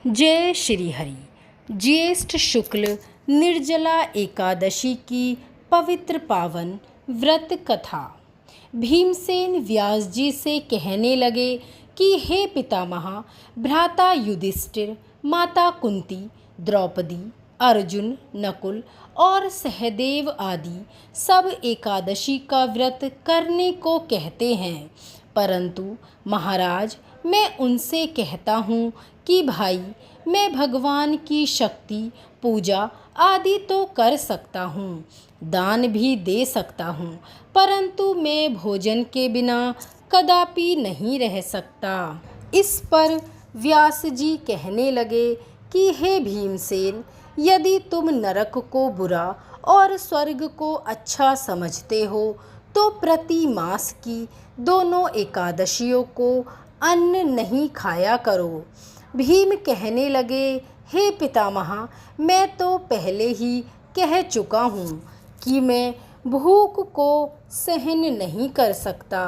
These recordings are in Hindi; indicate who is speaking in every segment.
Speaker 1: जय श्री हरि। ज्येष्ठ शुक्ल निर्जला एकादशी की पवित्र पावन व्रत कथा। भीमसेन व्यास जी से कहने लगे कि हे पितामह, भ्राता युधिष्ठिर, माता कुंती, द्रौपदी, अर्जुन, नकुल और सहदेव आदि सब एकादशी का व्रत करने को कहते हैं, परंतु महाराज, मैं उनसे कहता हूँ कि भाई, मैं भगवान की शक्ति, पूजा आदि तो कर सकता हूँ, दान भी दे सकता हूँ, परंतु मैं भोजन के बिना कदापि नहीं रह सकता। इस पर व्यास जी कहने लगे कि हे भीमसेन, यदि तुम नरक को बुरा और स्वर्ग को अच्छा समझते हो तो प्रति मास की दोनों एकादशियों को अन्न नहीं खाया करो। भीम कहने लगे, हे पितामह, मैं तो पहले ही कह चुका हूँ कि मैं भूख को सहन नहीं कर सकता।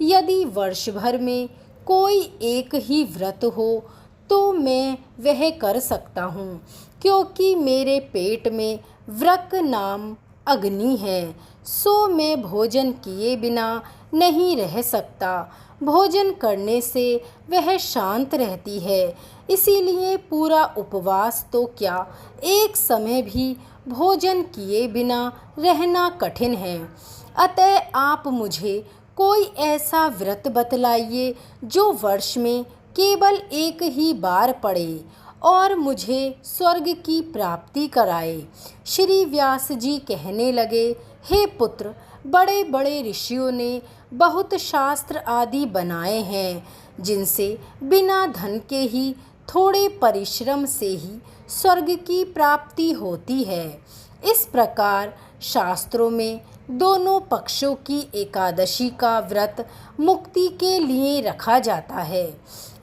Speaker 1: यदि वर्ष भर में कोई एक ही व्रत हो तो मैं वह कर सकता हूँ, क्योंकि मेरे पेट में व्रक नाम अग्नि है, सो मैं भोजन किए बिना नहीं रह सकता। भोजन करने से वह शांत रहती है, इसीलिए पूरा उपवास तो क्या, एक समय भी भोजन किए बिना रहना कठिन है। अतः आप मुझे कोई ऐसा व्रत बतलाइए जो वर्ष में केवल एक ही बार पड़े और मुझे स्वर्ग की प्राप्ति कराए। श्री व्यास जी कहने लगे, हे पुत्र, बड़े बड़े ऋषियों ने बहुत शास्त्र आदि बनाए हैं, जिनसे बिना धन के ही, थोड़े परिश्रम से ही स्वर्ग की प्राप्ति होती है। इस प्रकार शास्त्रों में दोनों पक्षों की एकादशी का व्रत मुक्ति के लिए रखा जाता है।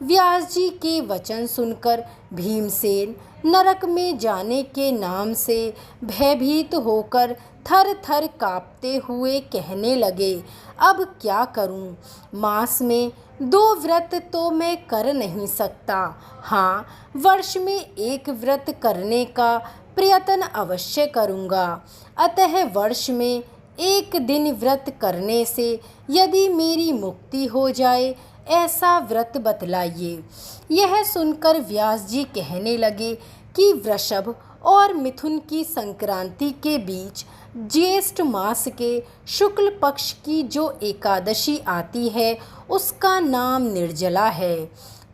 Speaker 1: व्यास जी के वचन सुनकर भीमसेन नरक में जाने के नाम से भयभीत होकर थर थर काँपते हुए कहने लगे, अब क्या करूं? मास में 2 व्रत तो मैं कर नहीं सकता। हाँ, वर्ष में एक व्रत करने का प्रयत्न अवश्य करूँगा। अतः वर्ष में एक दिन व्रत करने से यदि मेरी मुक्ति हो जाए, ऐसा व्रत बतलाइए। यह सुनकर व्यास जी कहने लगे कि वृषभ और मिथुन की संक्रांति के बीच ज्येष्ठ मास के शुक्ल पक्ष की जो एकादशी आती है, उसका नाम निर्जला है।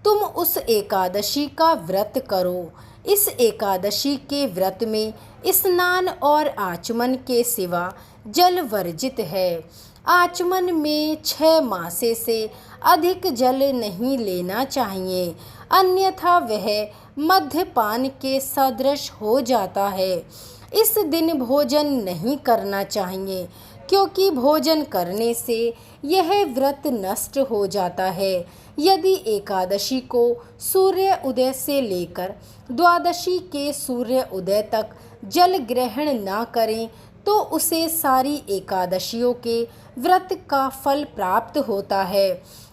Speaker 1: तुम उस एकादशी का व्रत करो। इस एकादशी के व्रत में स्नान और आचमन के सिवा जल वर्जित है। आचमन में 6 मासे से अधिक जल नहीं लेना चाहिए, अन्यथा वह मद्यपान के सदृश हो जाता है। इस दिन भोजन नहीं करना चाहिए, क्योंकि भोजन करने से यह व्रत नष्ट हो जाता है। यदि एकादशी को सूर्य उदय से लेकर द्वादशी के सूर्य उदय तक जल ग्रहण ना करें तो उसे सारी एकादशियों के व्रत का फल प्राप्त होता है।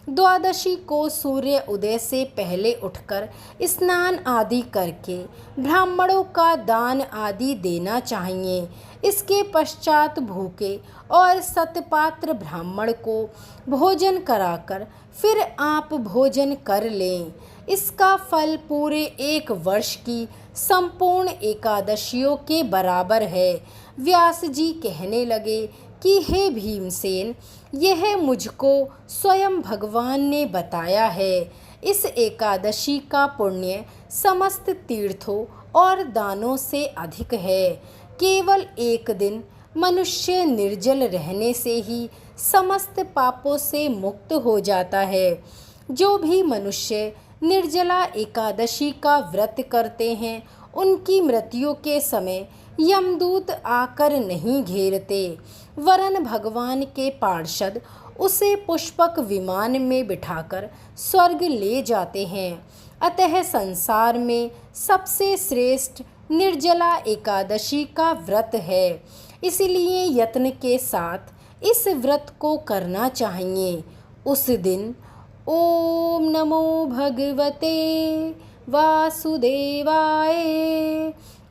Speaker 1: द्वादशी को सूर्य उदय से पहले उठकर स्नान आदि करके ब्राह्मणों का दान आदि देना चाहिए। इसके पश्चात भूखे और सतपात्र ब्राह्मण को भोजन कराकर फिर आप भोजन कर लें। इसका फल पूरे 1 वर्ष की संपूर्ण एकादशियों के बराबर है। व्यास जी कहने लगे कि हे भीमसेन, यह मुझको स्वयं भगवान ने बताया है। इस एकादशी का पुण्य समस्त तीर्थों और दानों से अधिक है। केवल एक दिन मनुष्य निर्जल रहने से ही समस्त पापों से मुक्त हो जाता है। जो भी मनुष्य निर्जला एकादशी का व्रत करते हैं, उनकी मृत्यु के समय यमदूत आकर नहीं घेरते, वरन भगवान के पार्षद उसे पुष्पक विमान में बिठाकर स्वर्ग ले जाते हैं। अतः संसार में सबसे श्रेष्ठ निर्जला एकादशी का व्रत है, इसलिए यत्न के साथ इस व्रत को करना चाहिए। उस दिन ओम नमो भगवते वासुदेवाय।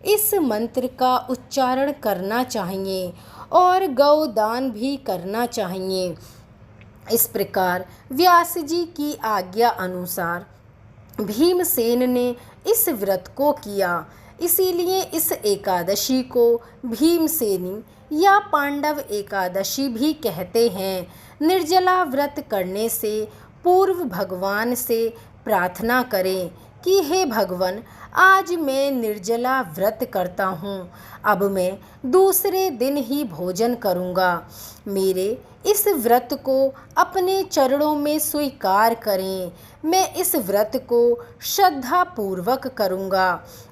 Speaker 1: इस मंत्र का उच्चारण करना चाहिए और गौदान भी करना चाहिए। इस प्रकार व्यास जी की आज्ञा अनुसार भीमसेन ने इस व्रत को किया। इसीलिए इस एकादशी को भीमसेनी या पांडव एकादशी भी कहते हैं। निर्जला व्रत करने से पूर्व भगवान से प्रार्थना करें कि हे भगवान, आज मैं निर्जला व्रत करता हूँ। अब मैं दूसरे दिन ही भोजन करूँगा। मेरे इस व्रत को अपने चरणों में स्वीकार करें। मैं इस व्रत को श्रद्धा पूर्वक करूँगा।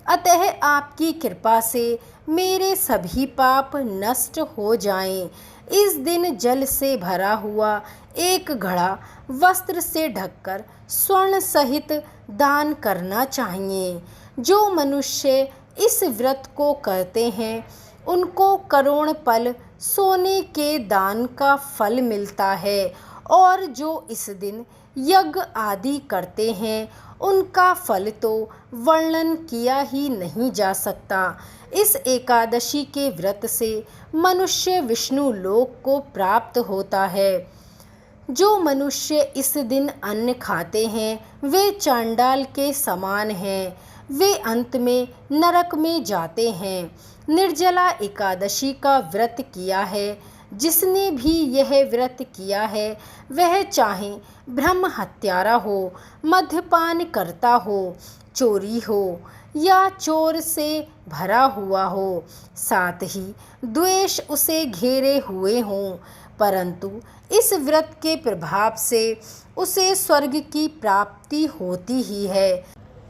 Speaker 1: अतः आपकी कृपा से मेरे सभी पाप नष्ट हो जाएं। इस दिन जल से भरा हुआ एक घड़ा वस्त्र से ढककर स्वर्ण सहित दान करना चाहिए। जो मनुष्य इस व्रत को करते हैं उनको करोड़ पल सोने के दान का फल मिलता है, और जो इस दिन यज्ञ आदि करते हैं उनका फल तो वर्णन किया ही नहीं जा सकता। इस एकादशी के व्रत से मनुष्य विष्णु लोक को प्राप्त होता है। जो मनुष्य इस दिन अन्न खाते हैं वे चांडाल के समान हैं। वे अंत में नरक में जाते हैं। निर्जला एकादशी का व्रत किया है जिसने भी यह व्रत किया है, वह चाहे ब्रह्म हत्यारा हो, मद्यपान करता हो, चोरी हो या चोर से भरा हुआ हो, साथ ही द्वेष उसे घेरे हुए हों, परंतु इस व्रत के प्रभाव से उसे स्वर्ग की प्राप्ति होती ही है।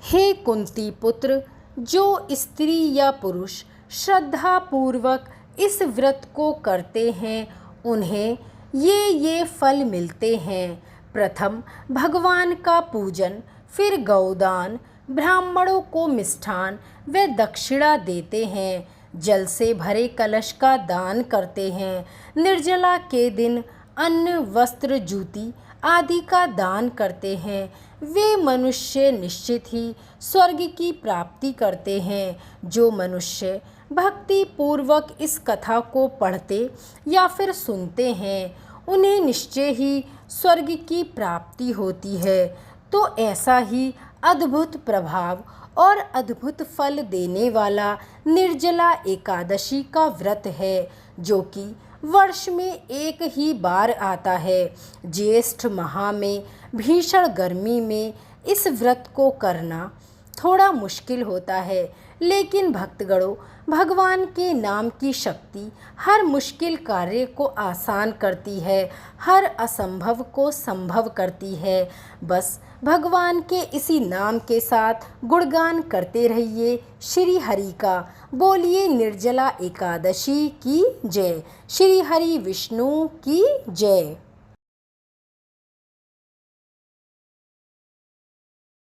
Speaker 1: हे कुंती पुत्र, जो स्त्री या पुरुष श्रद्धा पूर्वक इस व्रत को करते हैं उन्हें ये फल मिलते हैं। प्रथम भगवान का पूजन, फिर गौदान, ब्राह्मणों को मिष्ठान व दक्षिणा देते हैं, जल से भरे कलश का दान करते हैं, निर्जला के दिन अन्न, वस्त्र, जूती आदि का दान करते हैं। वे मनुष्य निश्चित ही स्वर्ग की प्राप्ति करते हैं। जो मनुष्य भक्ति पूर्वक इस कथा को पढ़ते या फिर सुनते हैं उन्हें निश्चय ही स्वर्ग की प्राप्ति होती है। तो ऐसा ही अद्भुत प्रभाव और अद्भुत फल देने वाला निर्जला एकादशी का व्रत है, जो कि वर्ष में एक ही बार आता है। ज्येष्ठ माह में भीषण गर्मी में इस व्रत को करना थोड़ा मुश्किल होता है, लेकिन भक्तगणों, भगवान के नाम की शक्ति हर मुश्किल कार्य को आसान करती है, हर असंभव को संभव करती है। बस भगवान के इसी नाम के साथ गुणगान करते रहिए श्री हरि का। बोलिए निर्जला एकादशी की जय। श्री हरि विष्णु की जय।